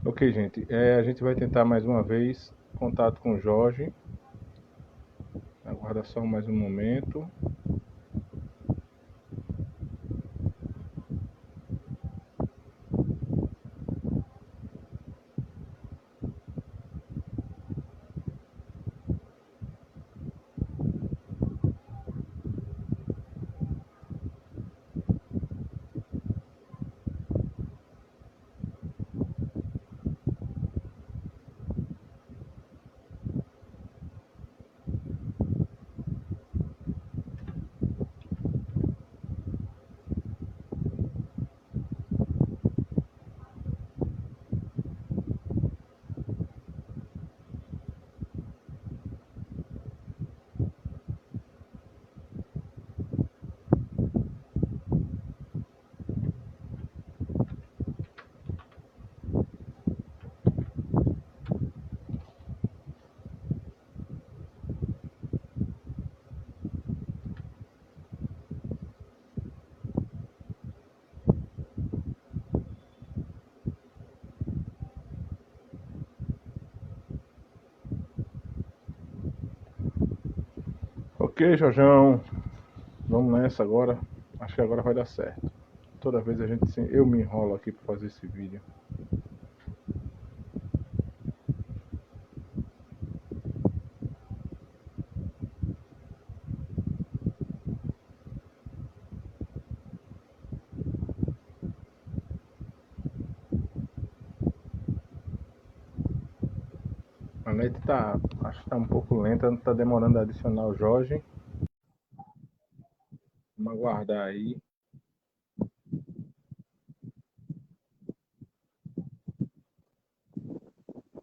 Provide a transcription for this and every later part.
Ok, gente. A gente vai tentar mais uma vez contato com o Jorge. Aguarda só mais um momento. Ok, Jorjão. Vamos nessa agora. Acho que agora vai dar certo. Toda vez eu me enrolo aqui para fazer esse vídeo. A net acho que tá um pouco lenta, tá demorando a adicionar o Jorge. Vamos aguardar aí.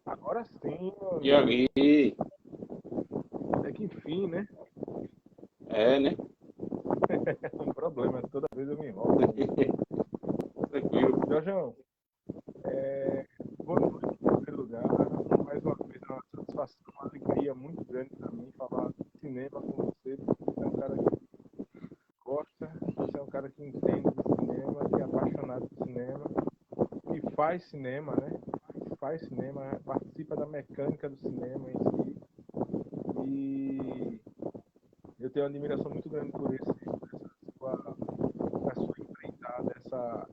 Agora sim, meu E amigo. aí, É que enfim, né? né? Um problema, toda vez eu me enrolo aqui. Tranquilo. Jorjão, boa noite em primeiro lugar. Mais uma vez é uma satisfação, uma alegria muito grande para mim falar de cinema com você. Você é um cara que gosta, você é um cara que entende de cinema, que é apaixonado por cinema, que faz cinema, né? Faz cinema, participa da mecânica do cinema em si. E eu tenho uma admiração muito grande por essa sua empreitada, essa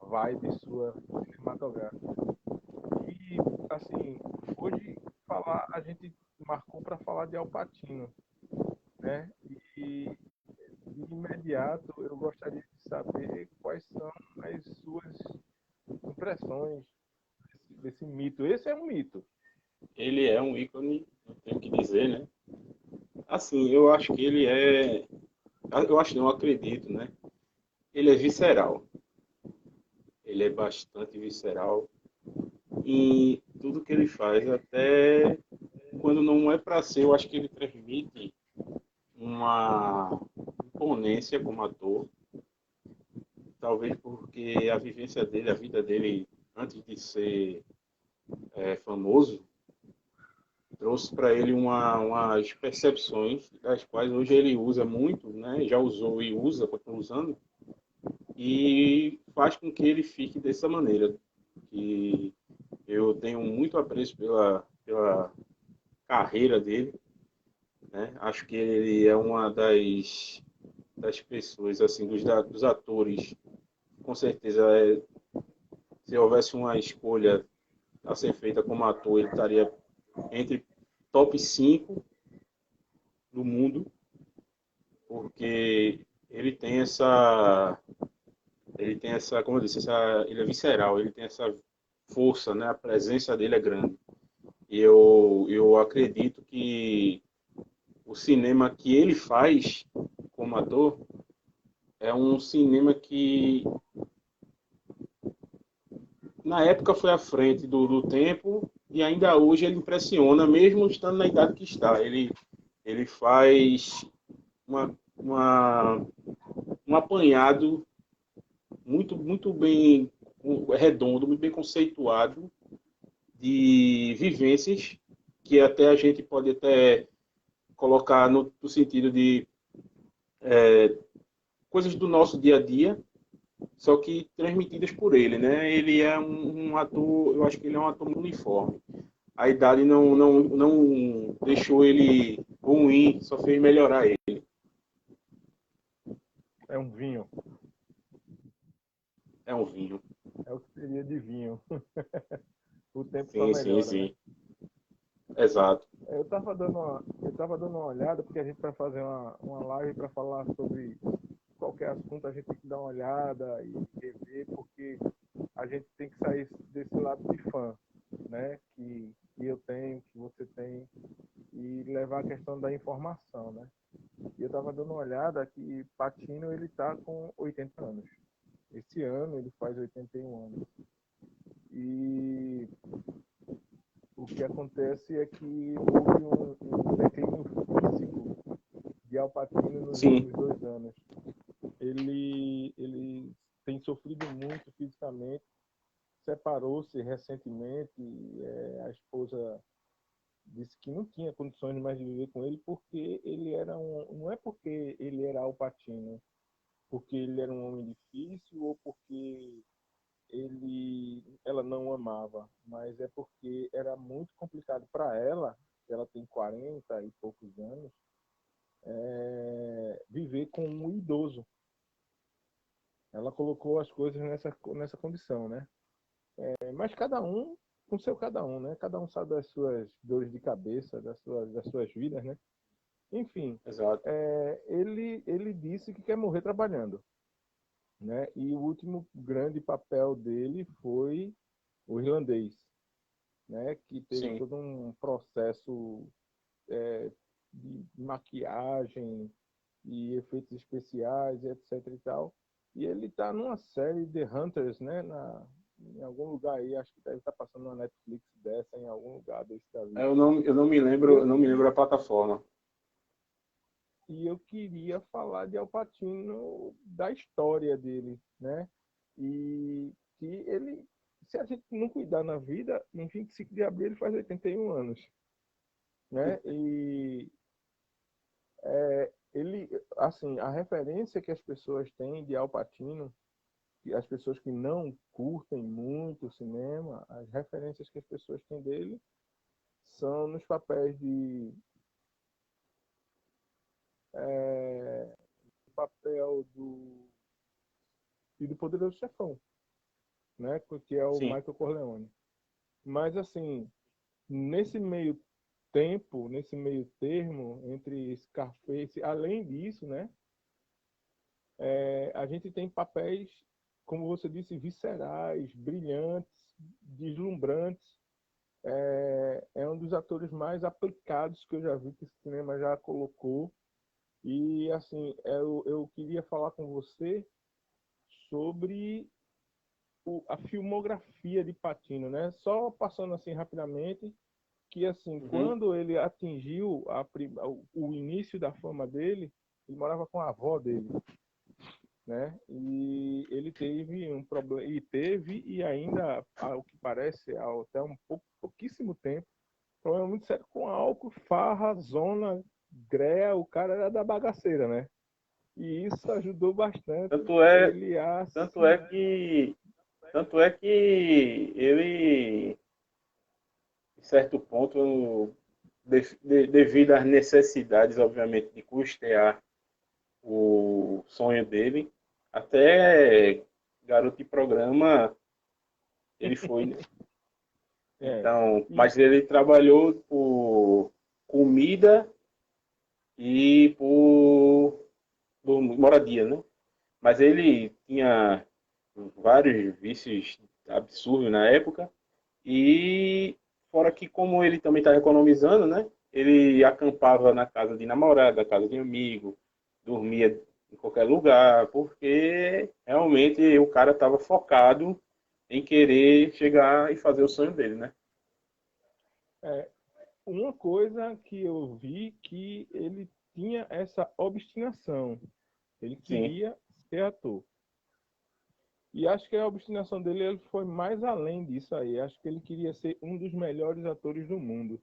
vibe sua cinematográfica. E, assim, hoje a gente marcou para falar de Al Pacino, né? E de imediato eu gostaria de saber quais são as suas impressões desse mito. Esse é um mito. Ele é um ícone, eu tenho que dizer, né? Assim, eu acho que ele é. Eu acho, não, eu acredito, né? Ele é visceral. Ele é bastante visceral em tudo que ele faz, até quando não é para ser, eu acho que ele transmite uma imponência como ator, talvez porque a vivência dele, a vida dele, antes de ser famoso, trouxe para ele umas percepções das quais hoje ele usa muito, né? Já usou e usa, continua usando, e faz com que ele fique dessa maneira. Que eu tenho muito apreço pela carreira dele, né? Acho que ele é uma das pessoas, assim, dos atores, com certeza, se houvesse uma escolha a ser feita como ator, ele estaria entre top 5 do mundo, porque ele tem essa, como eu disse, ele é visceral, ele tem essa força, né? A presença dele é grande. E eu acredito que o cinema que ele faz como ator é um cinema que na época foi à frente do tempo e ainda hoje ele impressiona, mesmo estando na idade que está. Ele faz um apanhado muito bem redondo, muito bem conceituado de vivências que até a gente pode até colocar no sentido de coisas do nosso dia a dia, só que transmitidas por ele, né? Ele é um ator, eu acho que ele é um ator muito uniforme. A idade não deixou ele ruim, só fez melhorar ele. É um vinho. É um vinho. É o que seria de vinho. O tempo só Sim, sim, melhora, né? sim. Exato. Eu tava dando uma olhada, porque a gente vai fazer uma live para falar sobre qualquer assunto, a gente tem que dar uma olhada e rever, porque a gente tem que sair desse lado de fã, né? Que eu tenho, que você tem, e levar a questão da informação, né? E eu estava dando uma olhada que Patino ele tá com 80 anos. Esse ano ele faz 81 anos. E o que acontece é que houve um declínio físico de Al Pacino nos Sim. últimos 2 anos. Ele tem sofrido muito fisicamente, separou-se recentemente, a esposa disse que não tinha condições mais de viver com ele porque ele era não é porque ele era Al Pacino, porque ele era um homem difícil ou porque ela não o amava, mas é porque era muito complicado para ela, que ela tem 40 e poucos anos, viver com um idoso. Ela colocou as coisas nessa condição, né? Mas cada um com seu cada um, né? Cada um sabe das suas dores de cabeça, das suas vidas, né? Enfim, Exato. ele disse que quer morrer trabalhando, né? E o último grande papel dele foi o Irlandês, né? Que teve Sim. todo um processo de maquiagem e efeitos especiais, etc e tal. E ele está numa série The Hunters, né? Em algum lugar aí, acho que deve estar passando na Netflix dessa, em algum lugar desse da vida. E Eu eu, não me lembro a plataforma. e eu queria falar de Al Pacino, da história dele, né? E que ele, se a gente não cuidar na vida, em 25 de abril ele faz 81 anos, né? E ele, assim, a referência que as pessoas têm de Al Pacino, que as pessoas que não curtem muito o cinema, as referências que as pessoas têm dele são nos papéis do papel do Poderoso Chefão, né? Que é o Sim. Michael Corleone. Mas assim, nesse meio tempo, nesse meio termo entre Scarface, além disso, né? A gente tem papéis, como você disse, viscerais, brilhantes, deslumbrantes. É um dos atores mais aplicados que eu já vi que o cinema já colocou. E assim, eu queria falar com você sobre a filmografia de Patino, né? Só passando assim rapidamente, que assim, Uhum. quando ele atingiu o início da fama dele, ele morava com a avó dele, né? E ele teve um problema, e ainda, ao que parece, até pouquíssimo tempo, problema muito sério com álcool, farra, zona, greia, o cara era da bagaceira, né? E isso ajudou bastante Tanto é, ele a tanto é se. que, tanto é que ele, em certo ponto, devido às necessidades, obviamente, de custear o sonho dele, até garoto de programa ele foi, né? É, Então, e mas ele trabalhou por comida e por moradia, né? Mas ele tinha vários vícios absurdos na época e fora que como ele também estava economizando, né? Ele acampava na casa de namorada, na casa de amigo, dormia em qualquer lugar, porque realmente o cara estava focado em querer chegar e fazer o sonho dele, né? é, uma coisa que eu vi que ele tinha essa obstinação. Ele Sim. queria ser ator. E acho que a obstinação dele ele foi mais além disso aí. Acho que ele queria ser um dos melhores atores do mundo,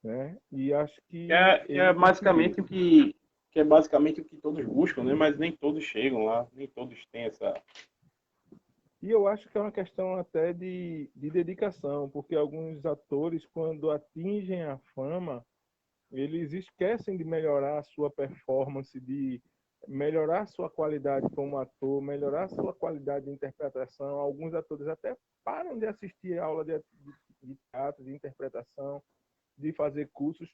né? E acho que Que é ele conseguiu. basicamente que é basicamente o que todos buscam, né? Mas nem todos chegam lá, nem todos têm essa. E eu acho que é uma questão até de dedicação, porque alguns atores, quando atingem a fama, eles esquecem de melhorar a sua performance, de melhorar a sua qualidade como ator, melhorar a sua qualidade de interpretação. Alguns atores até param de assistir aula de teatro, de interpretação, de fazer cursos.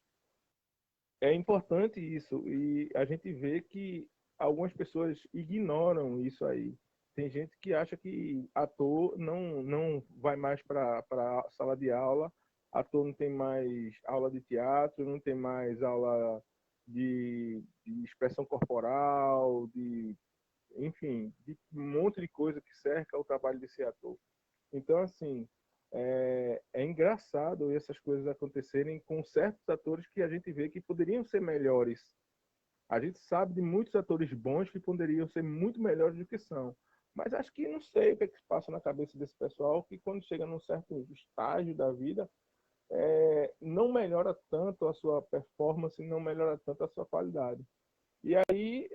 É importante isso e a gente vê que algumas pessoas ignoram isso aí. Tem gente que acha que ator não vai mais para a sala de aula, ator não tem mais aula de teatro, não tem mais aula de expressão corporal, enfim, de um monte de coisa que cerca o trabalho de ser ator. Então, assim, é engraçado essas coisas acontecerem com certos atores que a gente vê que poderiam ser melhores. A gente sabe de muitos atores bons que poderiam ser muito melhores do que são. Mas acho que não sei o que, é que se passa na cabeça desse pessoal que quando chega num certo estágio da vida, não melhora tanto a sua performance, não melhora tanto a sua qualidade. E aí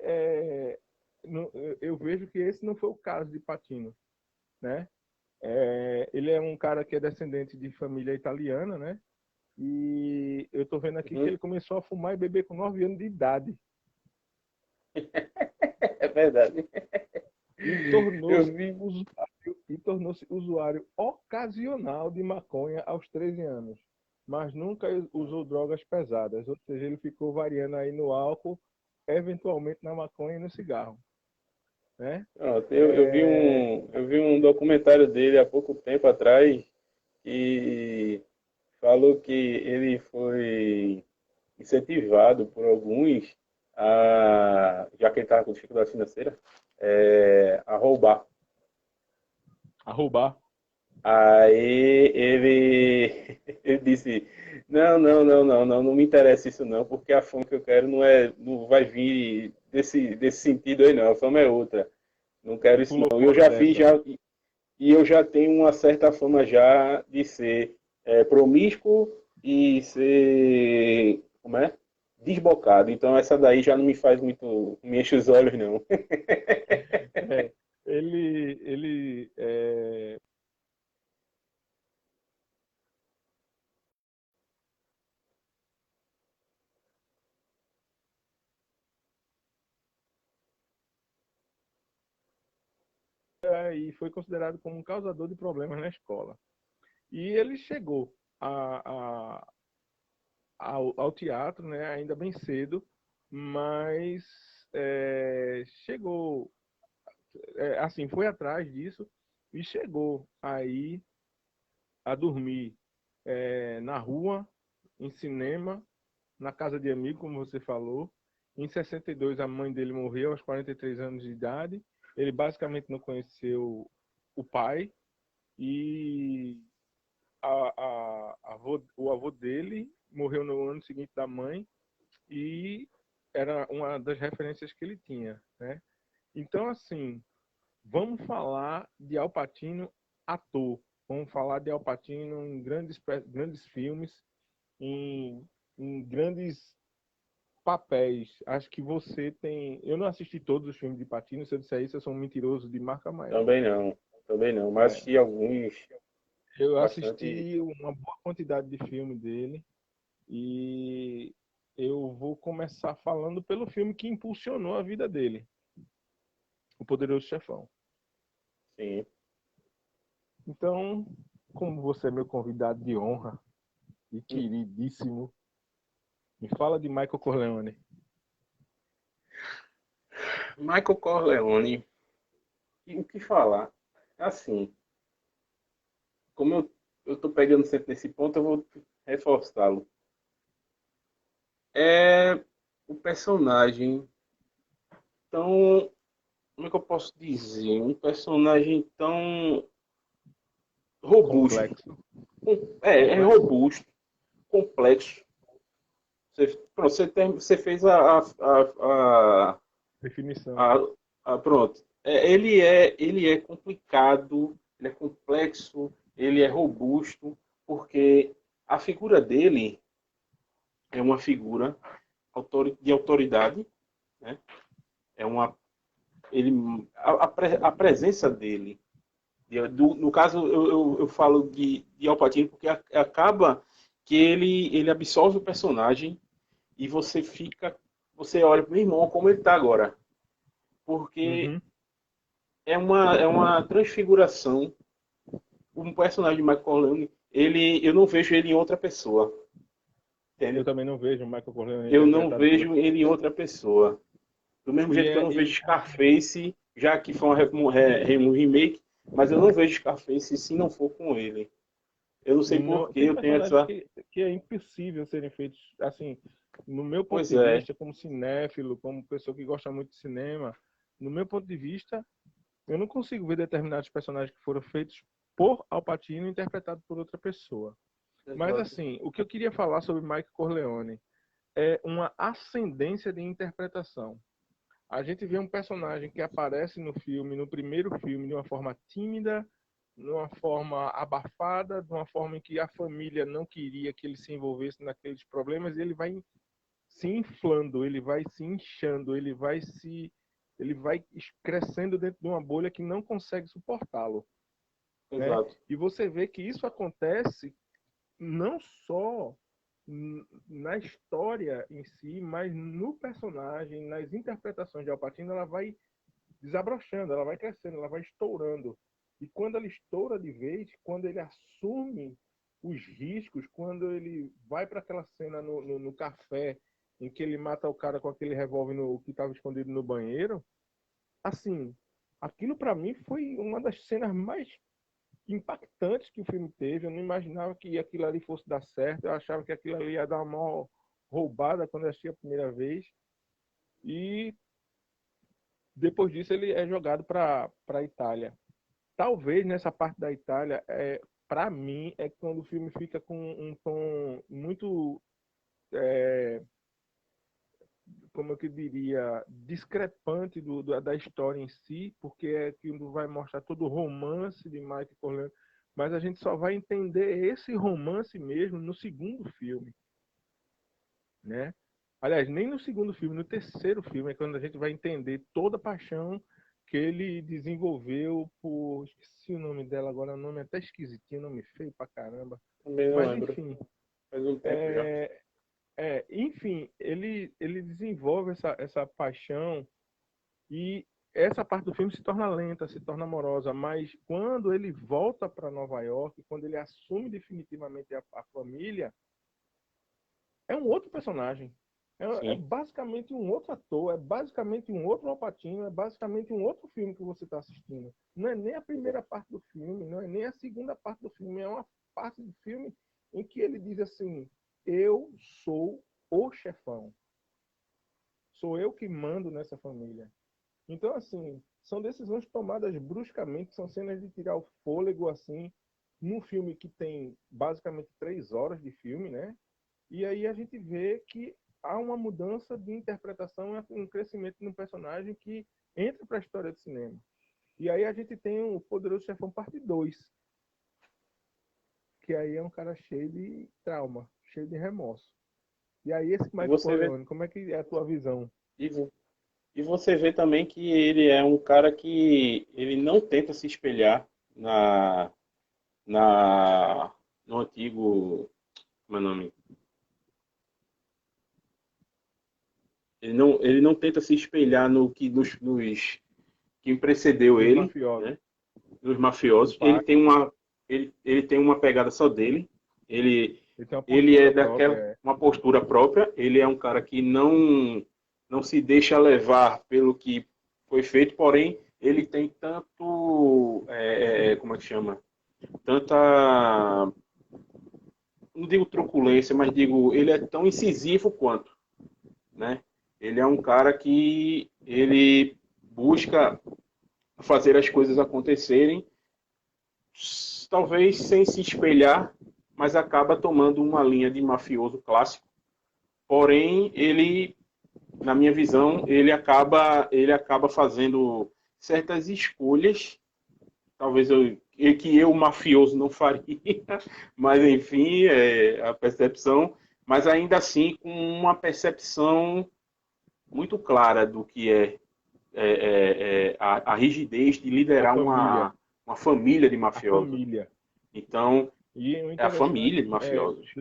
eu vejo que esse não foi o caso de Patino, né? Ele é um cara que é descendente de família italiana, né? E eu tô vendo aqui que Uhum. ele começou a fumar e beber com 9 anos de idade. É verdade. E Eu tornou-se vi. usuário ocasional de maconha aos 13 anos. Mas nunca usou drogas pesadas. Ou seja, ele ficou variando aí no álcool, eventualmente na maconha e no cigarro, né? Pronto, É, eu vi um documentário dele há pouco tempo atrás e falou que ele foi incentivado por alguns já que ele estava com dificuldade financeira, a roubar. a roubar. Aí ele disse, não me interessa isso não, porque a fama que eu quero não vai vir desse sentido aí não, a fama é outra. Não quero E isso pulou não. E eu fora já fiz dessa. já e eu já tenho uma certa fama já de ser promíscuo e ser, como é? Desbocado. Então essa daí já não me faz muito, me enche os olhos não. É, ele e foi considerado como um causador de problemas na escola. E ele chegou ao teatro, né, ainda bem cedo, mas chegou, assim, foi atrás disso e chegou aí a dormir na rua, em cinema, na casa de amigo, como você falou. Em 62, a mãe dele morreu aos 43 anos de idade. Ele basicamente não conheceu o pai e o avô dele morreu no ano seguinte da mãe e era uma das referências que ele tinha, né? Então, assim, vamos falar de Al Pacino ator. Vamos falar de Al Pacino em grandes filmes, em, em grandes papéis. Acho que você tem. Eu não assisti todos os filmes de Pacino. Se eu disser isso, eu sou um mentiroso de marca maior. Também não, mas É, assisti alguns eu bastante. assisti uma boa quantidade de filme dele e eu vou começar falando pelo filme que impulsionou a vida dele, O Poderoso Chefão. Sim. Então, como você é meu convidado de honra e queridíssimo, me fala de Michael Corleone. Michael Corleone, e o que falar? Assim, como eu tô pegando sempre nesse ponto, eu vou reforçá-lo. É o personagem tão, como é que eu posso dizer? Um personagem tão robusto. Complexo. É Complexo. robusto, complexo. Pronto, você fez Definição. a, pronto. Ele é complicado, ele é complexo, ele é robusto, porque a figura dele é uma figura de autoridade, né? É uma, ele, a presença dele, no caso eu falo de Al Pacino porque acaba que ele absorve o personagem e você olha, meu irmão, como ele está agora. Porque Uhum. é uma transfiguração. Um personagem de Michael Corleone, eu não vejo ele em outra pessoa. Eu Entende? também não vejo o Michael Corleone Eu não interpretado por vejo outra ele em pessoa. outra pessoa. Do mesmo E jeito que eu é, não vejo e, Scarface, já que foi um remake, mas eu não vejo Scarface se não for com ele. Eu não sei por não, que tem eu tenho personagens essa. que é impossível serem feitos, assim, no meu ponto Pois de é, vista, como cinéfilo, como pessoa que gosta muito de cinema, no meu ponto de vista, eu não consigo ver determinados personagens que foram feitos por Al Pacino interpretados por outra pessoa. Mas, exato. assim, o que eu queria falar sobre Michael Corleone é uma ascendência de interpretação. A gente vê um personagem que aparece no filme, no primeiro filme, de uma forma tímida, de uma forma abafada, de uma forma em que a família não queria que ele se envolvesse naqueles problemas, e ele vai se inflando, ele vai se inchando, ele vai crescendo dentro de uma bolha que não consegue suportá-lo, né? Exato. E você vê que isso acontece não só na história em si, mas no personagem, nas interpretações de Al Pacino, ela vai desabrochando, ela vai crescendo, ela vai estourando. E quando ela estoura de vez, quando ele assume os riscos, quando ele vai para aquela cena no café, em que ele mata o cara com aquele revólver que estava escondido no banheiro, assim, aquilo para mim foi uma das cenas mais impactantes que o filme teve. Eu não imaginava que aquilo ali fosse dar certo. Eu achava que aquilo ali ia dar uma maior roubada quando eu assisti a primeira vez. E depois disso ele é jogado para a Itália. Talvez nessa parte da Itália, para mim, é quando o filme fica com um tom muito, é, como eu que diria, discrepante da história em si, porque é que vai mostrar todo o romance de Michael Corleone, mas a gente só vai entender esse romance mesmo no segundo filme, né? Aliás, nem no segundo filme, no terceiro filme é quando a gente vai entender toda a paixão que ele desenvolveu por... Esqueci o nome dela agora, o nome é até esquisitinho, nome feio pra caramba. Também não Mas lembro. enfim, Faz um tempo já. é, enfim, ele desenvolve essa paixão e essa parte do filme se torna lenta, se torna amorosa, mas quando ele volta para Nova York, quando ele assume definitivamente a família, é um outro personagem. É Sim. basicamente um outro ator, é basicamente um outro Al Pacino, é basicamente um outro filme que você está assistindo. Não é nem a primeira parte do filme, não é nem a segunda parte do filme, é uma parte do filme em que ele diz assim: eu sou o chefão, sou eu que mando nessa família. Então, assim, são decisões tomadas bruscamente, são cenas de tirar o fôlego, assim, num filme que tem basicamente 3 horas de filme, né? E aí a gente vê que há uma mudança de interpretação, um crescimento no personagem que entra para a história do cinema. E aí a gente tem o Poderoso Chefão Parte 2, que aí é um cara cheio de trauma, cheio de remorso. E aí esse E Michael você vê, Corleone, como é que é a tua visão? e vo- e você vê também que ele é um cara que ele não tenta se espelhar na, no antigo, como é o nome? Ele não tenta se espelhar no que nos quem precedeu Nos ele, mafiosos, né? Nos no mafiosos. pai, Ele tem uma pegada só dele. Ele, ele tem uma ele postura é própria. daquela uma postura própria. Ele é um cara que não se deixa levar pelo que foi feito, porém ele tem tanto, como é que chama? Tanta, não digo truculência, mas digo, ele é tão incisivo quanto, né? Ele é um cara que ele busca fazer as coisas acontecerem, talvez sem se espelhar, mas acaba tomando uma linha de mafioso clássico. Porém, ele, na minha visão, ele acaba fazendo certas escolhas, talvez que eu mafioso não faria, mas enfim, é a percepção, mas ainda assim com uma percepção muito clara do que a rigidez de A liderar família. uma família de A mafiosos. família. Então, E o é a família interessante de mafiosos.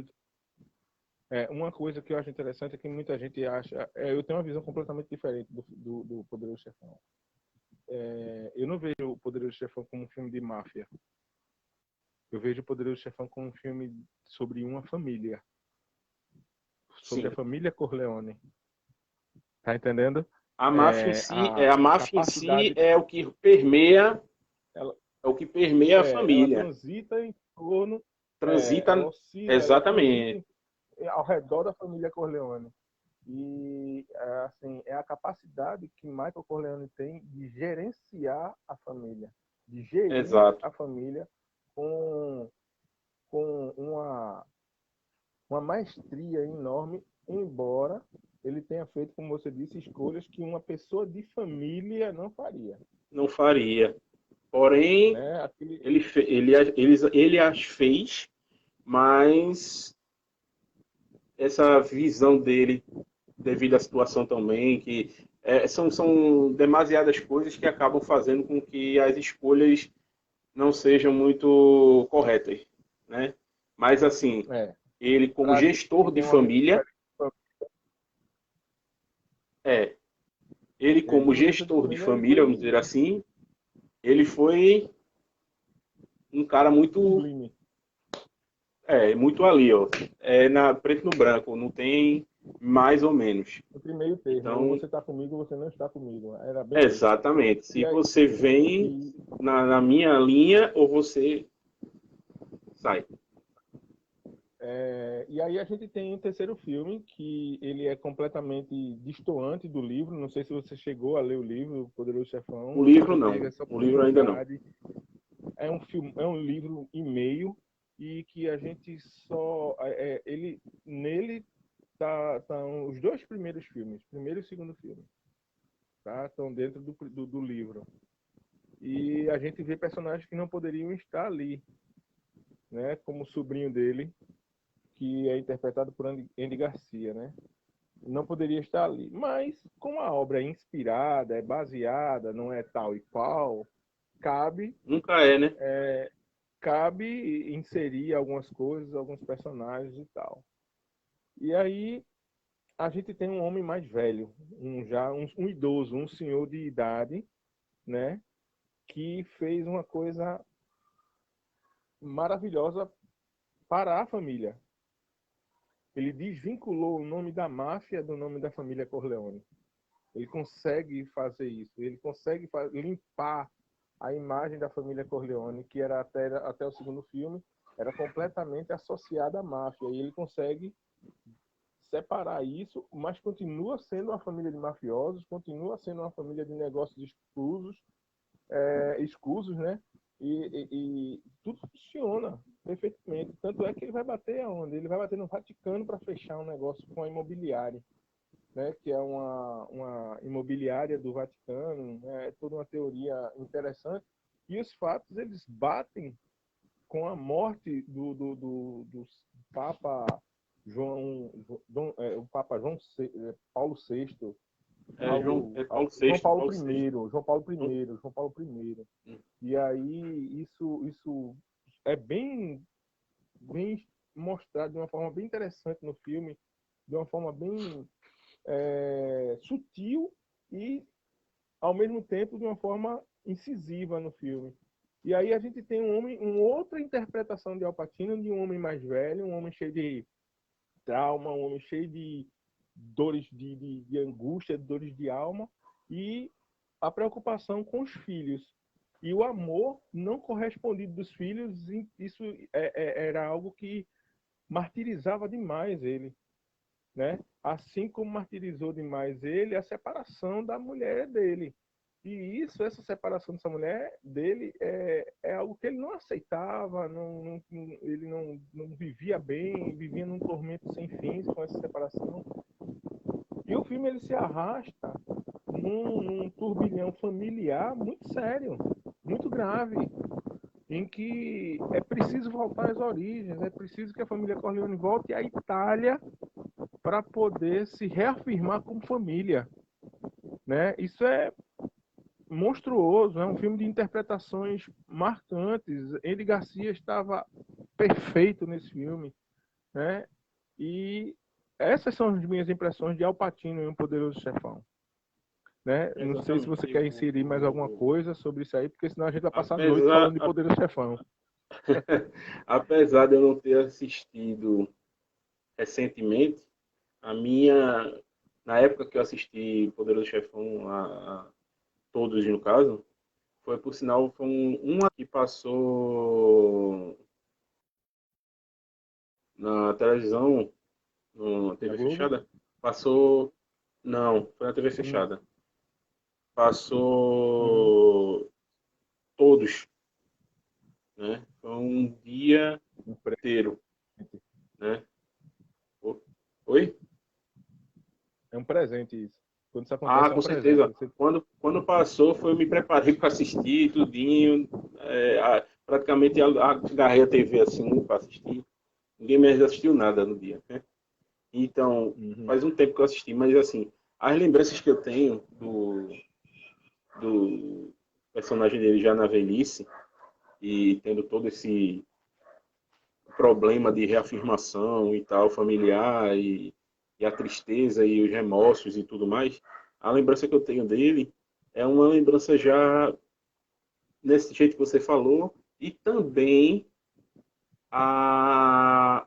uma coisa que eu acho interessante é que muita gente acha. Eu tenho uma visão completamente diferente do Poderoso Chefão. Eu não vejo o Poderoso Chefão como um filme de máfia. Eu vejo o Poderoso Chefão como um filme sobre uma família. Sobre a Sim. família Corleone. Tá entendendo? A máfia em si, a A máfia em si capacidade. é o que permeia, Ela, é o que permeia a ela família. transita em torno. Ela Transita oscila, ela transita exatamente. ao redor da família Corleone. E assim, é a capacidade que Michael Corleone tem de gerenciar a família, de gerir Exato. a família com, com uma maestria enorme, embora ele tenha feito, como você disse, escolhas que uma pessoa de família não faria. Não faria. Porém, Né? Aquele, ele as fez, mas essa visão dele, devido à situação também, que são demasiadas coisas que acabam fazendo com que as escolhas não sejam muito corretas, né? Mas assim, é, ele como para a gente que gestor de tem uma visão família, diferente, é, ele ele como como gestor de gestor de família, ele família, vamos dizer foi assim, ele foi um cara muito, sublime. muito ali, ó, na preto no branco, não tem mais ou menos. Entre meio termo, ou Então, você está comigo ou você não está comigo. Era bem isso. exatamente. Se E aí, você vem e, na minha linha ou você sai. e aí a gente tem um terceiro filme, que ele é completamente destoante do livro. Não sei se você chegou a ler o livro, O Poderoso O Chefão, se livro você não. teve essa O livro ainda não. oportunidade. É um livro e meio, e que a gente só... nele estão os dois primeiros filmes, primeiro e segundo filme, tá? Estão dentro do livro. E a gente vê personagens que não poderiam estar ali, né? Como o sobrinho dele, que é interpretado por Andy Garcia, né? Não poderia estar ali. Mas, como a obra é inspirada, é baseada, não é tal e qual, cabe, Nunca é, né? cabe inserir algumas coisas, alguns personagens e tal. E aí a gente tem um homem mais velho, um idoso, um senhor de idade, né? Que fez uma coisa maravilhosa para a família. Ele desvinculou o nome da máfia do nome da família Corleone. Ele consegue fazer isso. Ele consegue limpar a imagem da família Corleone, que era até o segundo filme, era completamente associada à máfia. E ele consegue separar isso, mas continua sendo uma família de mafiosos, continua sendo uma família de negócios escusos, né? E tudo funciona perfeitamente. Tanto é que ele vai bater aonde? Ele vai bater no Vaticano para fechar um negócio com a imobiliária, né? Que é uma imobiliária do Vaticano, né? É toda uma teoria interessante. E os fatos, eles batem com a morte do Papa João, o Papa Paulo VI, Paulo João VI, Paulo Paulo VI. I, João Paulo I. E aí isso é bem mostrado de uma forma bem interessante no filme, de uma forma bem sutil e, ao mesmo tempo, de uma forma incisiva no filme. E aí a gente tem uma outra interpretação de Al Pacino, de um homem mais velho, um homem cheio de trauma, um homem cheio de dores de angústia, dores de alma, e a preocupação com os filhos. E o amor não correspondido dos filhos, isso era algo que martirizava demais ele, né? Assim como martirizou demais ele a separação da mulher dele. E essa separação dessa mulher dele é algo que ele não aceitava, ele não vivia bem, vivia num tormento sem fins com essa separação. E o filme ele se arrasta num turbilhão familiar muito sério, muito grave, em que é preciso voltar às origens, é preciso que a família Corleone volte à Itália para poder se reafirmar como família. né? Isso é monstruoso, é um filme de interpretações marcantes. Andy Garcia estava perfeito nesse filme, né? E essas são as minhas impressões de Al Pacino em Um Poderoso Chefão, né? Não sei se você Exatamente. quer inserir mais alguma coisa sobre isso aí, porque senão a gente vai passar a noite Apesar, falando de Poderoso Chefão. apesar de eu não ter assistido recentemente, a minha, na época que eu assisti Poderoso Chefão, a todos no caso, foi por sinal, foi uma que passou na televisão, na Na TV Globo? fechada, passou, não, foi na TV Hum, fechada, uhum. passou todos, né? Foi um dia Um presente. inteiro, né? Oi? É um presente isso. Quando isso Ah, acontece, é com um presente. certeza. Você... Quando passou, foi eu me preparei para assistir tudinho. Praticamente agarrei a TV assim para assistir. Ninguém mais assistiu nada no dia, né? Então, Uhum. faz um tempo que eu assisti, mas assim, as lembranças que eu tenho do personagem dele já na velhice e tendo todo esse problema de reafirmação e tal, familiar e a tristeza e os remorsos e tudo mais, a lembrança que eu tenho dele é uma lembrança já nesse jeito que você falou e também a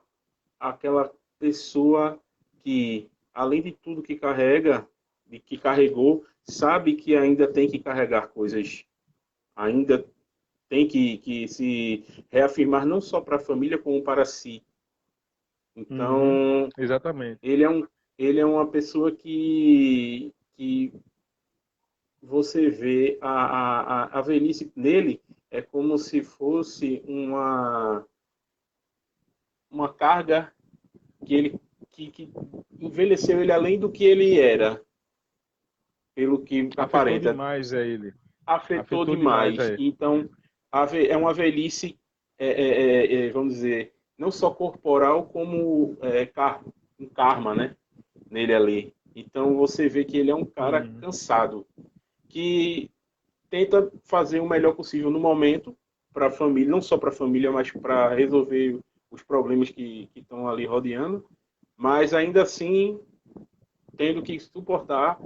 aquela pessoa que além de tudo que carrega, de que carregou, sabe que ainda tem que carregar coisas, ainda tem que se reafirmar não só para a família como para si. Uhum. Então, Exatamente. ele é, ele é uma pessoa que você vê a velhice nele é como se fosse uma carga que ele que envelheceu ele além do que ele era, pelo que Afetou aparenta. demais a ele. Afetou Afetou demais a demais. ele. Então, é uma velhice, vamos dizer, não só corporal, como um karma, né? Nele ali. Então, você vê que ele é um cara Uhum. cansado, que tenta fazer o melhor possível no momento para a família, não só para a família, mas para resolver os problemas que estão ali rodeando, mas ainda assim tendo que suportar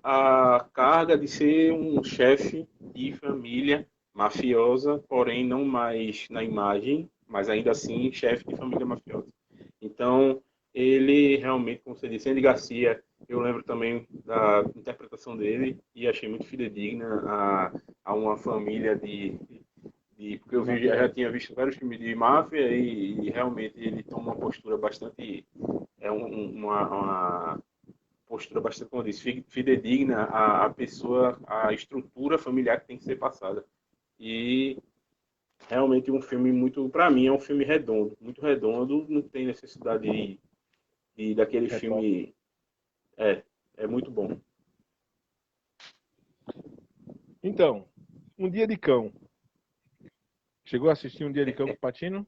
a carga de ser um chefe de família mafiosa, porém não mais na imagem, mas ainda assim chefe de família mafiosa. Então, ele realmente, como você disse, Andy Garcia, eu lembro também da interpretação dele e achei muito fidedigna a uma família porque De eu já mafioso. tinha visto vários filmes de máfia e realmente ele toma uma postura bastante uma postura bastante, como eu disse, fidedigna à pessoa, à estrutura familiar que tem que ser passada. E realmente um filme muito, para mim, é um filme redondo, muito redondo, não tem necessidade daquele Retoque. filme, é, é muito bom. Então, Um Dia de Cão. Chegou a assistir Um Dia de Cão com o Patino?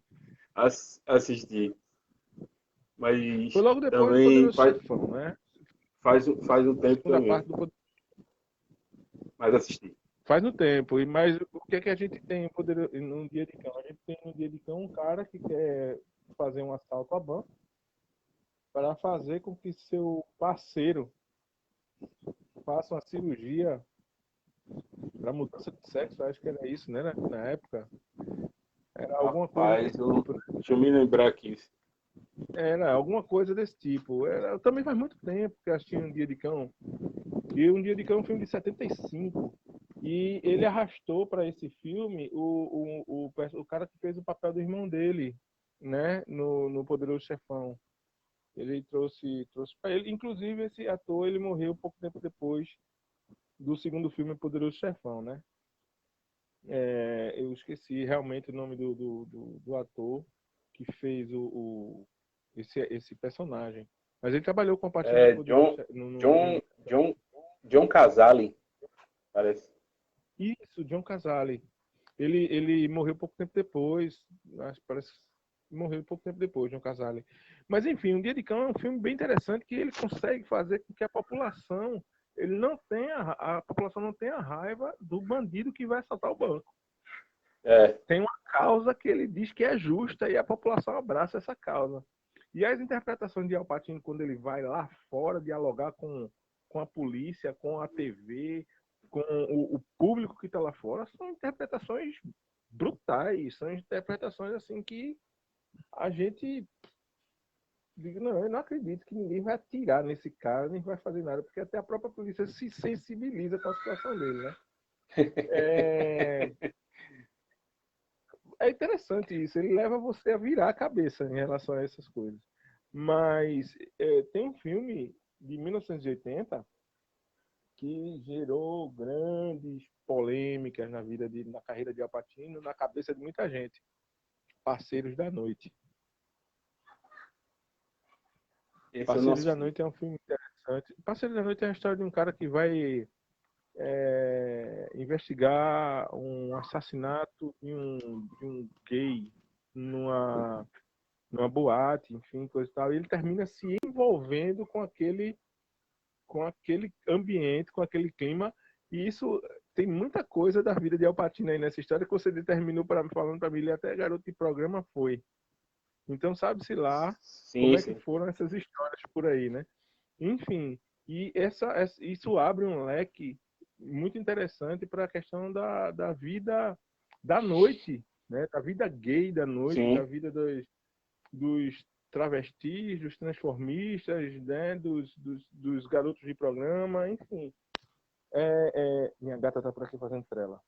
Assistir, Foi mas logo depois do também Poderoso Chefão, né? faz um A tempo segunda também, parte do mas assisti. faz no tempo. Mas o que é que a gente tem no Dia de Cão? A gente tem no Dia de Cão um cara que quer fazer um assalto a banco para fazer com que seu parceiro faça uma cirurgia para mudança de sexo. Acho que era isso, né? Na época. Era alguma coisa Rapaz, desse tipo, né? deixa eu me lembrar aqui. Era alguma coisa desse tipo. Era, também faz muito tempo que eu assisti Um Dia de Cão. E Um Dia de Cão é um filme de 75. E ele arrastou para esse filme o cara que fez o papel do irmão dele, né? No Poderoso Chefão. Ele trouxe para ele. Inclusive, esse ator ele morreu pouco tempo depois do segundo filme Poderoso Chefão, né? Eu esqueci realmente o nome do ator que fez esse personagem. Mas ele trabalhou com a Patino no É Poderoso John, John, John Casale, parece. Isso, John Casale. Ele morreu pouco tempo depois. Parece que morreu pouco tempo depois, John Casale. Mas enfim, Um Dia de Cão é um filme bem interessante que ele consegue fazer com que a população ele não tem a população não tem a raiva do bandido que vai assaltar o banco. Tem uma causa que ele diz que é justa e a população abraça essa causa. E as interpretações de Al Pacino, quando ele vai lá fora dialogar com a polícia, com a TV, com o público que está lá fora, são interpretações brutais, são interpretações assim que a gente diz, não, eu não acredito que ninguém vai atirar nesse cara, nem vai fazer nada, porque até a própria polícia se sensibiliza com a situação dele, né? É interessante isso, ele leva você a virar a cabeça em relação a essas coisas. Mas tem um filme de 1980 que gerou grandes polêmicas na carreira de Al Pacino, na cabeça de muita gente. Parceiros da Noite. Parceiros da Noite é um filme interessante. Parceiros da Noite é a história de um cara que vai investigar um assassinato de um gay numa boate, enfim, coisa e tal. E ele termina se envolvendo com aquele ambiente, com aquele clima. E isso tem muita coisa da vida de Al Pacino aí nessa história que você determinou falando para mim, ele até garoto de programa foi. Então sabe-se lá como é que foram essas histórias por aí, né? Enfim, e isso abre um leque muito interessante para a questão da vida da noite, né? Da vida gay da noite, da vida dos travestis, dos transformistas, né? dos garotos de programa, enfim. Minha gata tá por aqui fazendo trela.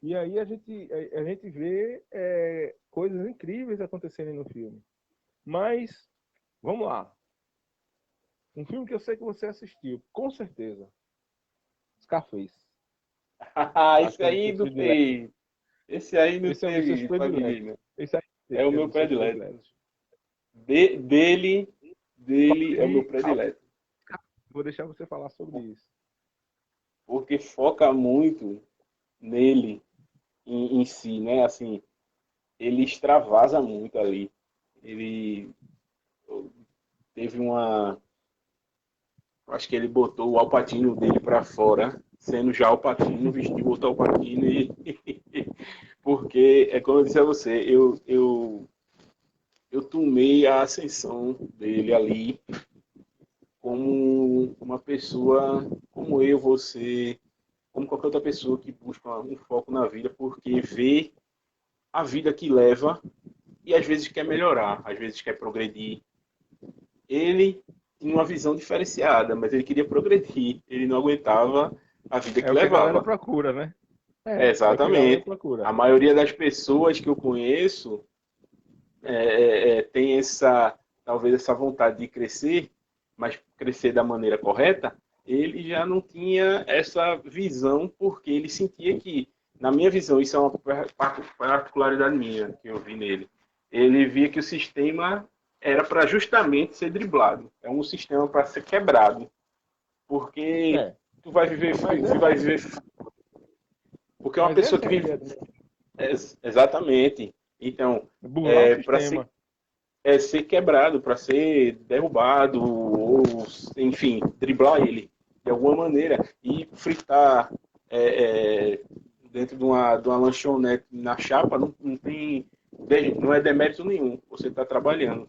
E aí a gente vê coisas incríveis acontecendo no filme. Mas, vamos lá. Um filme que eu sei que você assistiu, com certeza. Scarface. Esse aí não tem. Esse aí não Esse é um dos seus teve prediletos. família. Esse aí É o meu predileto. Dele é o meu predileto. Vou deixar você falar sobre isso. Porque foca muito nele em si, né? Assim, ele extravasa muito ali. Ele teve acho que ele botou o Al Pacino dele para fora, sendo já Al Pacino, vestiu outro Al Pacino porque é como eu disse a você, eu tomei a ascensão dele ali como uma pessoa como eu, você, como qualquer outra pessoa que busca um foco na vida, porque vê a vida que leva e às vezes quer melhorar, às vezes quer progredir. Ele tinha uma visão diferenciada, mas ele queria progredir, ele não aguentava a vida que É o que a galera levava. procura, né? É o que a galera Exatamente. procura. A maioria das pessoas que eu conheço tem talvez essa vontade de crescer, mas crescer da maneira correta. Ele já não tinha essa visão porque ele sentia que, na minha visão, isso é uma particularidade minha que eu vi nele. Ele via que o sistema era para justamente ser driblado. É um sistema para ser quebrado, porque tu vai viver, porque uma pessoa que vive exatamente. Então, para ser quebrado, para ser derrubado, ou, enfim, driblar ele de alguma maneira e fritar dentro de uma lanchonete na chapa, não é demérito nenhum, você está trabalhando.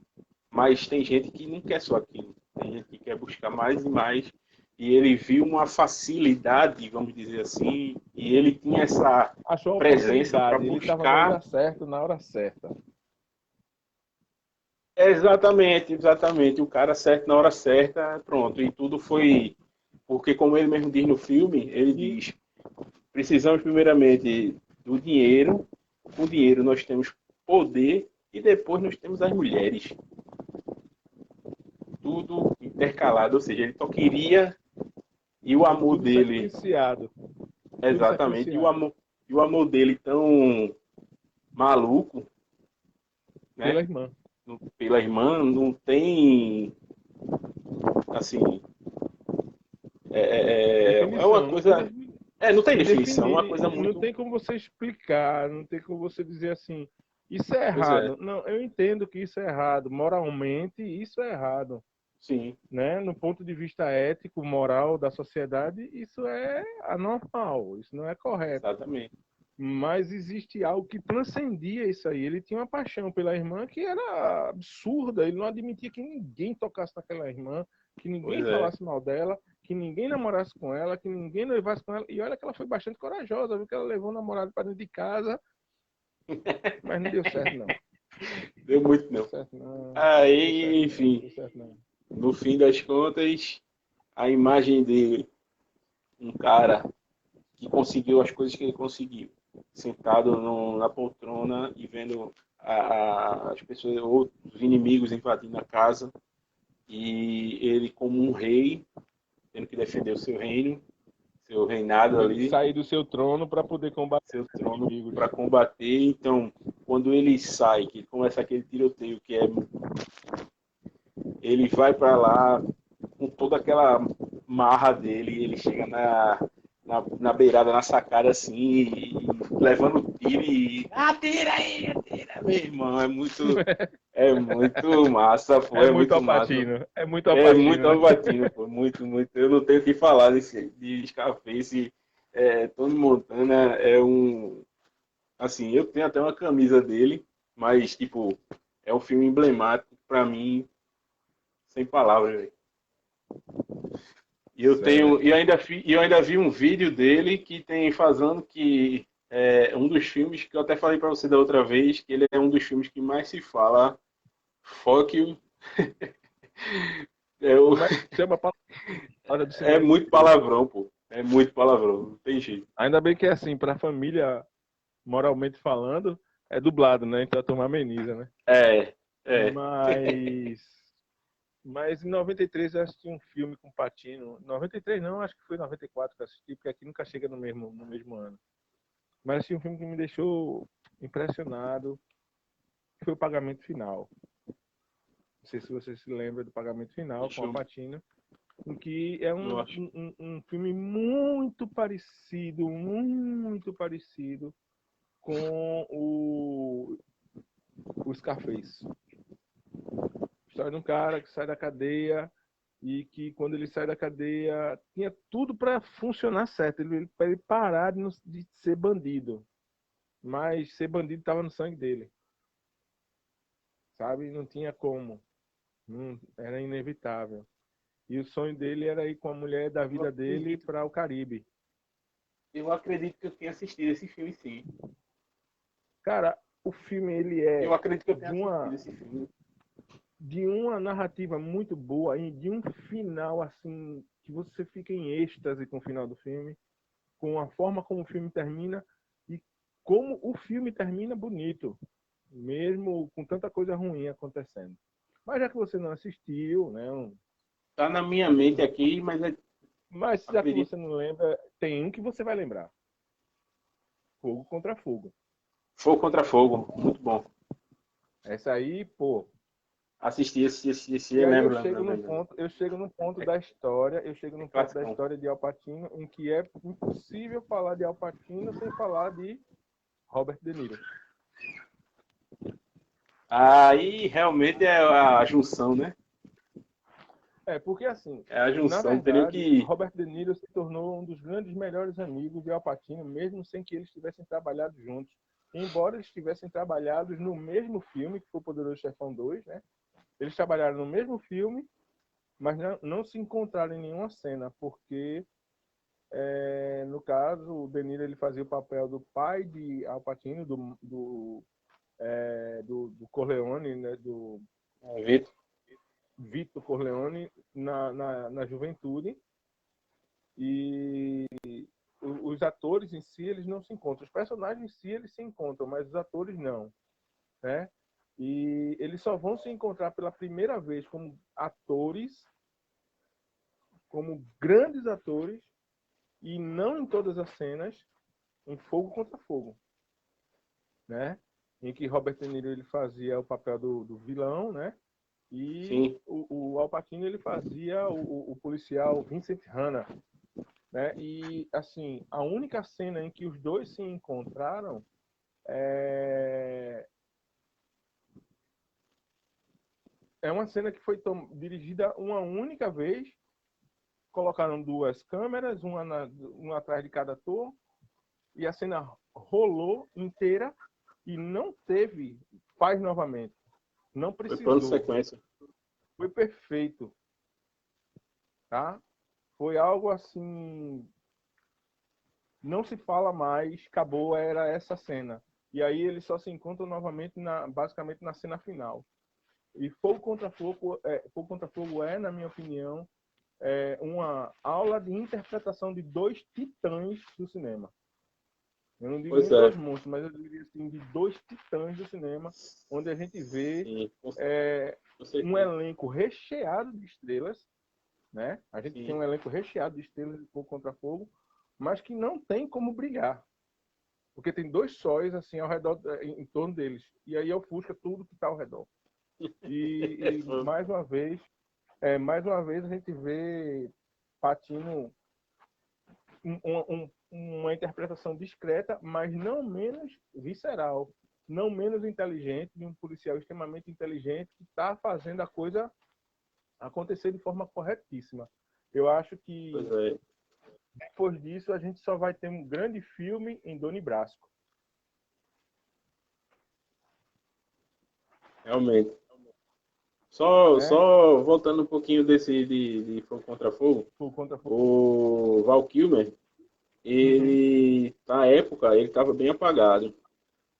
Mas tem gente que não quer só aquilo, tem gente que quer buscar mais e mais, e ele viu uma facilidade, vamos dizer assim, e ele tinha essa presença para buscar. Ele estava no lugar certo, na hora certa. Exatamente. O cara certo na hora certa, pronto. E tudo foi. Porque, como ele mesmo diz no filme, ele diz: precisamos, primeiramente, do dinheiro. Com dinheiro, nós temos poder. E depois, nós temos as mulheres. Tudo intercalado. Ou seja, ele só queria. E o amor tudo dele. Sacrificiado. Exatamente. E o amor dele tão maluco. Né? Pela irmã, não tem, assim, é uma coisa, não tem definição, é uma coisa muito... Não tem como você explicar, não tem como você dizer assim, isso é errado. Não, eu entendo que isso é errado, moralmente isso é errado, Sim, né? No ponto de vista ético, moral da sociedade, isso é anormal, isso não é correto. exatamente. Mas existe algo que transcendia isso aí. Ele tinha uma paixão pela irmã que era absurda. Ele não admitia que ninguém tocasse naquela irmã, que ninguém Pois é. falasse mal dela, que ninguém namorasse com ela, que ninguém noivasse com ela. E olha que ela foi bastante corajosa, viu? Que ela levou o namorado para dentro de casa, mas não deu certo, não. Deu muito, Deu não. certo, não. Deu Aí, certo, não. enfim, Deu certo, não. no fim das contas, a imagem de um cara que conseguiu as coisas que ele conseguiu, sentado na poltrona e vendo as pessoas, outros inimigos invadindo a casa, e ele como um rei, tendo que defender o seu reino, seu reinado Tendo que ali, sair do seu trono para poder combater seu os trono inimigos. para combater. Então, quando ele sai, que começa aquele tiroteio, que é ele vai para lá com toda aquela marra dele, ele chega na beirada, na sacada assim, e levando tiro e atira aí, atira, meu irmão, é muito massa, pô, É é muito muito massa. Alpatino. É muito É muito Alpatino, né? Albatino, pô, muito, muito. Eu não tenho o que falar de Scarface. Tony Montana é um. Assim, eu tenho até uma camisa dele, mas, tipo, é um filme emblemático pra mim, sem palavras, velho. E eu tenho, Certo. eu ainda vi um vídeo dele que tem falando que é um dos filmes que eu até falei pra você da outra vez, que ele é um dos filmes que mais se fala fuck you. É, Como é que chama a palavra do é cinema muito brasileiro? palavrão, pô. É muito palavrão, não tem jeito. Ainda bem que é assim, para a família, moralmente falando, é dublado, né? Então a turma ameniza, né? É, é. Mas, mas em 93 eu assisti um filme com Patino. 93 não, acho que foi 94 que eu assisti, porque aqui nunca chega no mesmo ano. Mas assisti um filme que me deixou impressionado, que foi o Pagamento Final. Não sei se você se lembra do Pagamento Final com Deixa a eu. Patino, em que é Eu acho. um filme muito parecido com o Scarface. História de um cara que sai da cadeia e que quando ele sai da cadeia tinha tudo para funcionar certo, para ele parar de ser bandido, mas ser bandido estava no sangue dele, sabe? Não tinha como, não, era inevitável. E o sonho dele era ir com a mulher da Eu vida dele acredito. para o Caribe. Eu acredito que eu tenha assistido esse filme, sim. Cara, o filme ele Eu é acredito que eu tenha de assistido uma esse filme. de uma narrativa muito boa e de um final assim que você fica em êxtase com o final do filme, com a forma como o filme termina e como o filme termina bonito, mesmo com tanta coisa ruim acontecendo. Mas já que você não assistiu, né? Tá na minha A gente mente não, aqui, mas mas já que acredito. você não lembra, tem um que você vai lembrar: Fogo contra Fogo. Fogo contra Fogo, muito bom. Essa aí, pô. Assisti esse E eu aí eu lembro, chego lembro, num lembro. ponto, eu chego num ponto É, da história, eu chego é num ponto da classicão. história de Al Pacino em que é impossível falar de Al Pacino sem falar de Robert De Niro. Aí realmente é a junção, né? É, porque assim, É a na junção, não tem nem o verdade, que. Robert De Niro se tornou um dos grandes melhores amigos de Al Pacino, mesmo sem que eles tivessem trabalhado juntos. Embora eles tivessem trabalhado no mesmo filme, que foi o Poderoso Chefão 2, né? Eles trabalharam no mesmo filme, mas não se encontraram em nenhuma cena, porque no caso, o De Niro ele fazia o papel do pai de Al Pacino, do Corleone, né? Do Vitor. Vito Corleone na juventude. E os atores em si, eles não se encontram. Os personagens em si, eles se encontram, mas os atores não, né? E eles só vão se encontrar pela primeira vez como atores, como grandes atores, e não em todas as cenas, em Fogo contra Fogo, né? Em que Robert De Niro ele fazia o papel do vilão, né? E Sim. o Al Pacino ele fazia o policial Vincent Hanna, né? E assim, a única cena em que os dois se encontraram é é uma cena que foi dirigida uma única vez. Colocaram duas câmeras, uma atrás de cada ator, e a cena rolou inteira e não teve. Faz novamente. Não Foi plano de precisou. sequência. Foi perfeito. Tá? Foi algo assim. Não se fala mais, acabou, era essa cena. E aí eles só se encontram novamente, basicamente, na cena final. E Fogo contra Fogo é, na minha opinião, uma aula de interpretação de dois titãs do cinema. Eu não digo Pois nem é. dois monstros, mas eu diria assim, de dois titãs do cinema, onde a gente vê Sim, com um certeza. elenco recheado de estrelas, né? A gente tem Sim. um elenco recheado de estrelas de Fogo contra Fogo, mas que não tem como brilhar. Porque tem dois sóis assim ao redor, em torno deles. E aí ofusca tudo que está ao redor. E mais uma vez a gente vê Patino uma interpretação discreta, mas não menos visceral, não menos inteligente, de um policial extremamente inteligente que está fazendo a coisa acontecer de forma corretíssima. Eu acho Pois que é. depois disso a gente só vai ter um grande filme em Doni Brasco. Realmente. Só, Né? só voltando um pouquinho desse de Fogo contra Fogo, Por conta. o Val Kilmer, Uhum. ele, na época, ele estava bem apagado.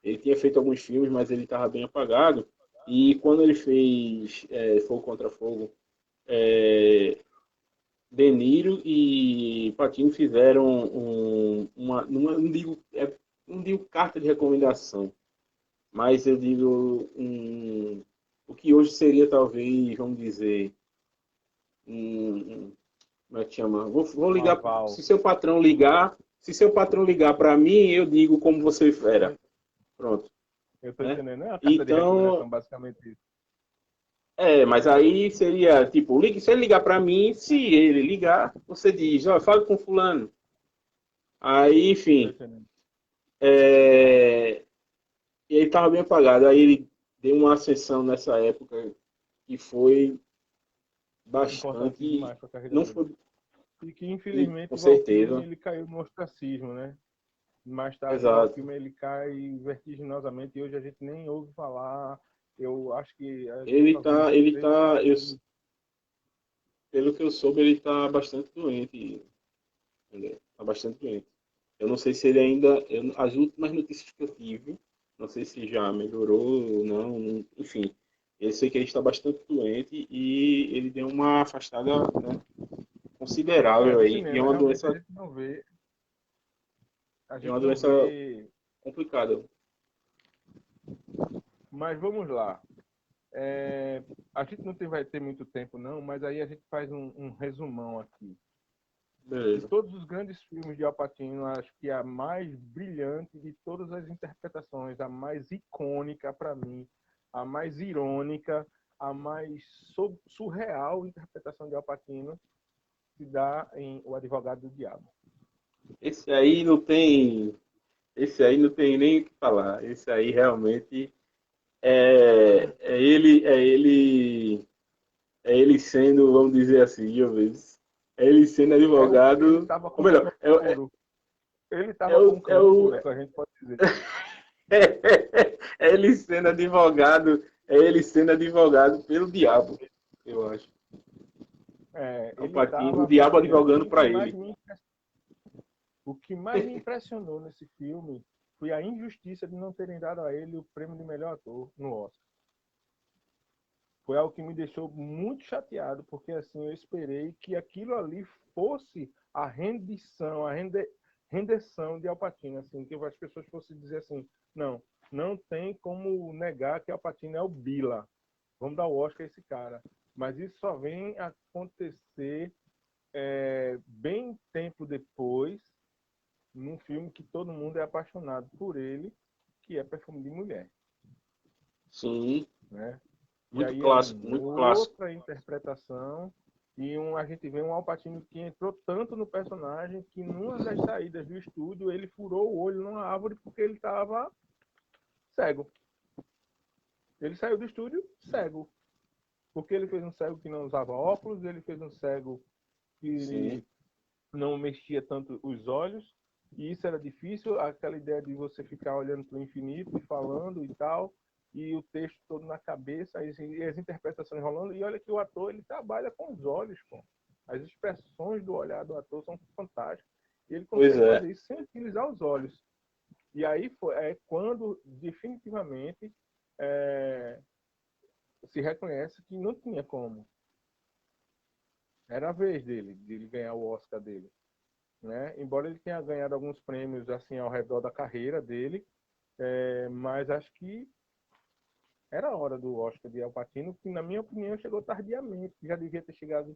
Ele tinha feito alguns filmes, mas ele estava bem apagado. E quando ele fez Fogo contra Fogo, é, De Niro e Pacino fizeram não digo carta de recomendação, mas eu digo o que hoje seria talvez, vamos dizer, como é que chama? Vou Um ligar, aval. se seu patrão ligar para mim, eu digo como você era. Pronto, Eu estou né? entendendo. É uma carta de Então, recomendação, basicamente isso. mas aí seria tipo, se ele ligar para mim, se ele ligar, você diz, ó, fala com fulano. Aí, Estou enfim, entendendo. e ele estava bem apagado. Aí ele deu uma ascensão nessa época que foi Importante bastante, demais para a carreira não dele. foi, E que, com infelizmente, o Val Kilmer certeza, ele caiu no ostracismo, né? Mais tarde, o Val exato. Kilmer ele cai vertiginosamente e hoje a gente nem ouve falar. Eu acho que a gente Ele só vê tá, uns ele 3 ou tá, 4 filmes. pelo que eu soube, ele tá bastante doente, André. Tá bastante doente. Eu não sei se ele ainda, as últimas notícias que eu tive, não sei se já melhorou ou não, enfim. Eu sei que ele está bastante doente e ele deu uma afastada, né, considerável Do aí. E cinema, realmente a gente não vê. A é gente uma não doença vê. complicada. Mas vamos lá. A gente não vai ter muito tempo, não, mas aí a gente faz um resumão aqui. De Beleza. todos os grandes filmes de Al Pacino, acho que a mais brilhante de todas as interpretações, a mais icônica para mim, a mais irônica, a mais surreal interpretação de Al Pacino se dá em O Advogado do Diabo. Esse aí não tem, esse aí não tem nem o que falar. Esse aí realmente é ele sendo, vamos dizer assim, às vezes, é ele sendo Ele advogado, estava ou com melhor, cão de couro. Ele é estava o, com é cão de o, couro, é o que a gente pode dizer. é ele sendo advogado, pelo diabo, eu acho. É Ele o estava diabo brilhante. advogando para ele. O que mais me impressionou nesse filme foi a injustiça de não terem dado a ele o prêmio de melhor ator no Oscar. Foi algo que me deixou muito chateado, porque assim eu esperei que aquilo ali fosse a rendição, rendição de Al Pacino, assim, que as pessoas fossem dizer assim, não, não tem como negar que Al Pacino é o Bila. Vamos dar o Oscar a esse cara. Mas isso só vem acontecer bem tempo depois, num filme que todo mundo é apaixonado por ele, que é Perfume de Mulher, Sim, né? E muito aí é clássico, uma muito clássico. outra interpretação e a gente vê um Al Pacino que entrou tanto no personagem que numa das saídas do estúdio ele furou o olho numa árvore porque ele estava cego. Ele saiu do estúdio cego. Porque ele fez um cego que não usava óculos, ele fez um cego que não mexia tanto os olhos, e isso era difícil, aquela ideia de você ficar olhando para o infinito e falando e tal, e o texto todo na cabeça, e as interpretações rolando, e olha que o ator, ele trabalha com os olhos, pô. As expressões do olhar do ator são fantásticas, e ele Pois consegue é. fazer isso sem utilizar os olhos. E aí é quando, definitivamente, é, se reconhece que não tinha como. Era a vez dele, de ele ganhar o Oscar dele. Né? Embora ele tenha ganhado alguns prêmios assim ao redor da carreira dele, mas acho que era a hora do Oscar de Al Pacino, que na minha opinião chegou tardiamente, já devia ter chegado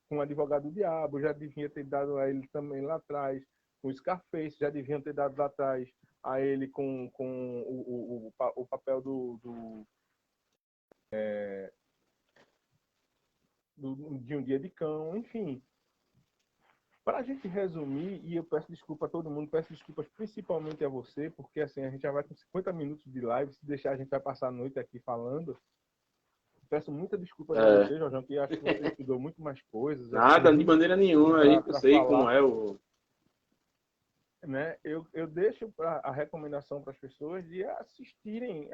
com o Advogado do Diabo, já devia ter dado a ele também lá atrás com o Scarface, já deviam ter dado lá atrás a ele com o papel de Um Dia de Cão, enfim. Para a gente resumir, e eu peço desculpa a todo mundo, peço desculpas principalmente a você, porque assim, a gente já vai com 50 minutos de live, se deixar a gente vai passar a noite aqui falando. Peço muitas desculpas a É. você, Jorjão, que acho que você estudou muito mais coisas, Nada, de assim, maneira nenhuma. Eu para sei como falar. é o. Né? Eu deixo a recomendação para as pessoas de assistirem,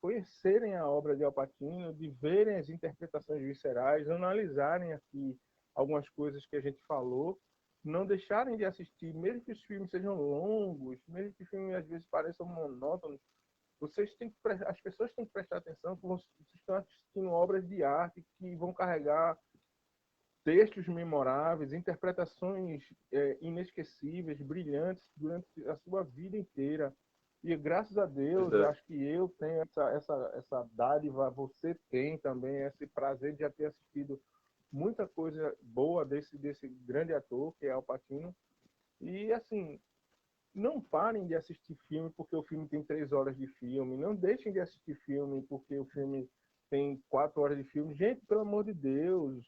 conhecerem a obra de Al Pacino, de verem as interpretações viscerais, analisarem aqui algumas coisas que a gente falou, não deixarem de assistir, mesmo que os filmes sejam longos, mesmo que os filmes às vezes pareçam monótonos, as pessoas têm que prestar atenção que vocês estão assistindo obras de arte que vão carregar textos memoráveis, interpretações inesquecíveis, brilhantes durante a sua vida inteira. E graças a Pois Deus, é. acho que eu tenho essa dádiva, você tem também esse prazer de já ter assistido muita coisa boa desse grande ator, que é Al Pacino. E, assim, não parem de assistir filme porque o filme tem 3 horas de filme. Não deixem de assistir filme porque o filme tem 4 horas de filme. Gente, pelo amor de Deus,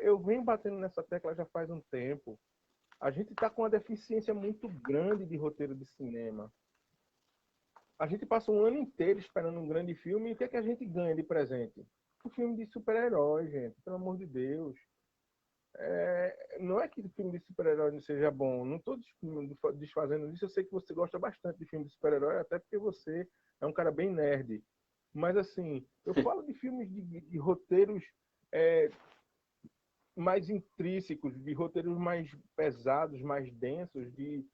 eu venho batendo nessa tecla já faz um tempo. A gente está com uma deficiência muito grande de roteiro de cinema. A gente passa um ano inteiro esperando um grande filme e o que é que a gente ganha de presente? Um filme de super-herói, gente, pelo amor de Deus. Não é que o filme de super-herói não seja bom, não estou desfazendo isso. Eu sei que você gosta bastante de filme de super-herói, até porque você é um cara bem nerd. Mas, assim, eu falo de filmes de roteiros é, mais intrínsecos, de roteiros mais pesados, mais densos, de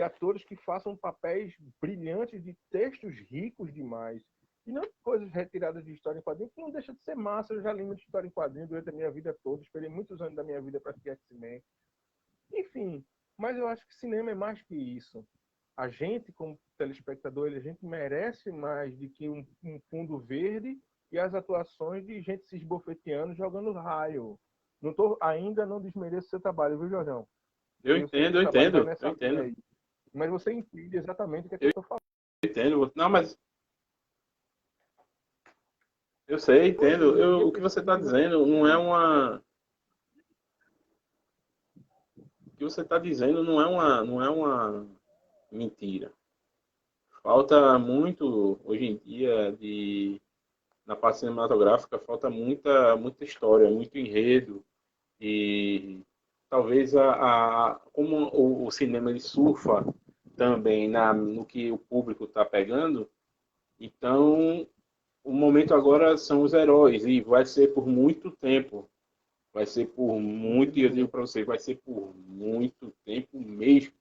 atores que façam papéis brilhantes, de textos ricos demais. E não coisas retiradas de história em quadrinho, que não deixa de ser massa. Eu já li muita história em quadrinho durante a minha vida toda, esperei muitos anos da minha vida para assistir X-Men. Enfim, mas eu acho que cinema é mais que isso. A gente, como telespectador, a gente merece mais do que um fundo verde e as atuações de gente se esbofeteando jogando raio. Ainda não desmereço o seu trabalho, viu, Jordão? Eu Eu sei que entendo, o eu trabalho vai entendo, eu nessa linha entendo. aí. Mas você entende exatamente o que é que eu Eu estou falando. entendo. Não, mas eu sei, Hoje entendo. em dia, O que você está pesquisa. dizendo não é uma. O que você está dizendo não é uma mentira. Falta muito hoje em dia na parte cinematográfica, falta muita história, muito enredo e talvez como o cinema ele surfa também no que o público está pegando, então o momento agora são os heróis e vai ser por muito tempo. Vai ser por muito, e eu digo Infelizmente. para vocês, vai ser por muito tempo mesmo.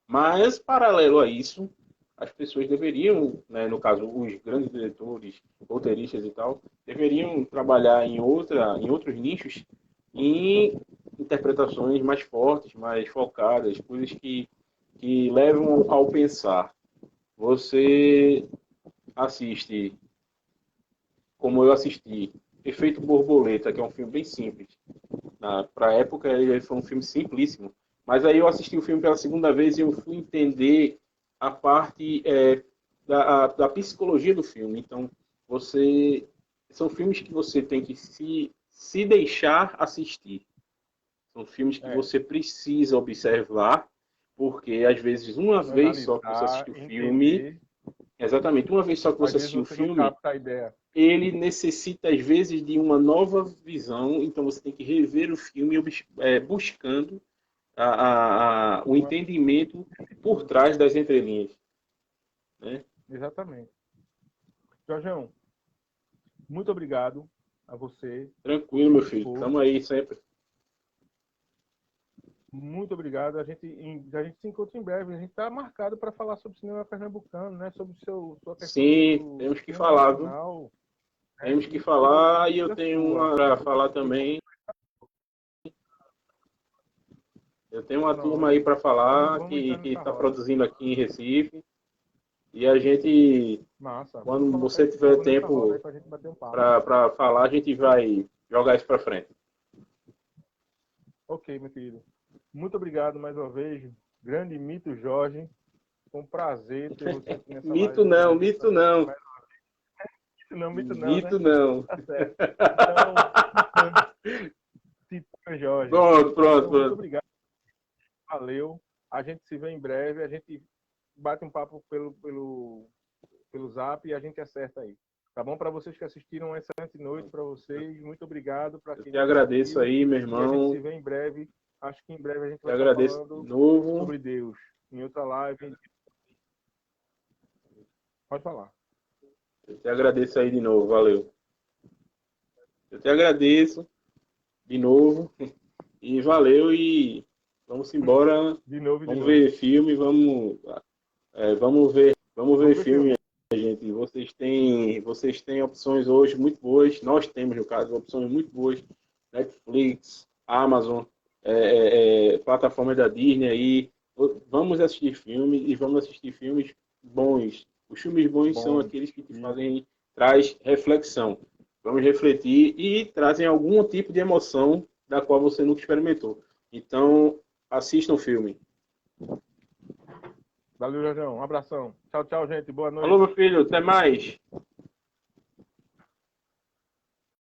Mas, paralelo a isso, as pessoas deveriam, né, no caso, os grandes diretores, roteiristas e tal, deveriam trabalhar em outros nichos, em interpretações mais fortes, mais focadas, coisas que levam ao pensar. Você assiste, como eu assisti, Efeito Borboleta, que é um filme bem simples. Para a época, ele foi um filme simplíssimo. Mas aí eu assisti o filme pela segunda vez e eu fui entender a parte da psicologia do filme. Então, são filmes que você tem que se deixar assistir. São filmes que É, você precisa observar, porque às vezes uma vez só que você analisar, assistiu o filme, entender. Exatamente. Uma vez só que Às você vezes assistiu o você não filme, capta a ideia. ele necessita, às vezes, de uma nova visão, então você tem que rever o filme buscando o Uma... entendimento por trás das entrelinhas. Né? Exatamente. Jorgeão, muito obrigado a você, o Tranquilo, seu meu filho. esforço. Estamos aí sempre. Muito obrigado. A gente se encontra em breve. A gente está marcado para falar sobre cinema pernambucano, né? Sobre sua questão Sim, do temos que cinema falar, viu? nacional, né? Temos que E sobre a falar e eu pesquisa tenho sua. uma para falar também. Eu tenho uma turma aí Pronto. para falar Vamos que entrar nessa está roda. produzindo aqui em Recife. E a gente, Massa. Vamos quando colocar você esse tiver povo nessa roda aí tempo para a gente bater um papo. para falar, a gente vai jogar isso para frente. Ok, meu querido. Muito obrigado mais uma vez. Grande Mito Jorge. Foi um prazer ter você aqui nessa Mito live não, comigo mito também. não. Mas, mito não, né? Mito não. Tá certo. Então, Titã Jorge. Pronto, pronto, Então, muito pronto. obrigado. Valeu. A gente se vê em breve. A gente bate um papo pelo Zap e a gente acerta aí. Tá bom? Para vocês que assistiram, uma excelente noite para vocês. Muito obrigado para Eu quem te nos agradeço assistiu. aí, meu E a gente irmão. se vê em breve. Acho que em breve a gente Te vai estar agradeço de falando novo. sobre Deus em outra live. Pode falar. Eu te agradeço aí de novo, valeu. Eu te agradeço de novo e valeu e vamos embora. De novo e de Vamos novo. ver filme, vamos ver Vamos ver filme, filme. gente. Vocês têm opções hoje muito boas. Nós temos, no caso, opções muito boas. Netflix, Amazon, plataformas da Disney aí. Vamos assistir filmes e vamos assistir filmes bons. Os filmes bons são Bom. aqueles que te fazem, traz reflexão. Vamos refletir e trazem algum tipo de emoção da qual você nunca experimentou. Então, assista um filme. Valeu, Jorjão. Um abração. Tchau, tchau, gente. Boa Falou, noite. meu filho. Até mais.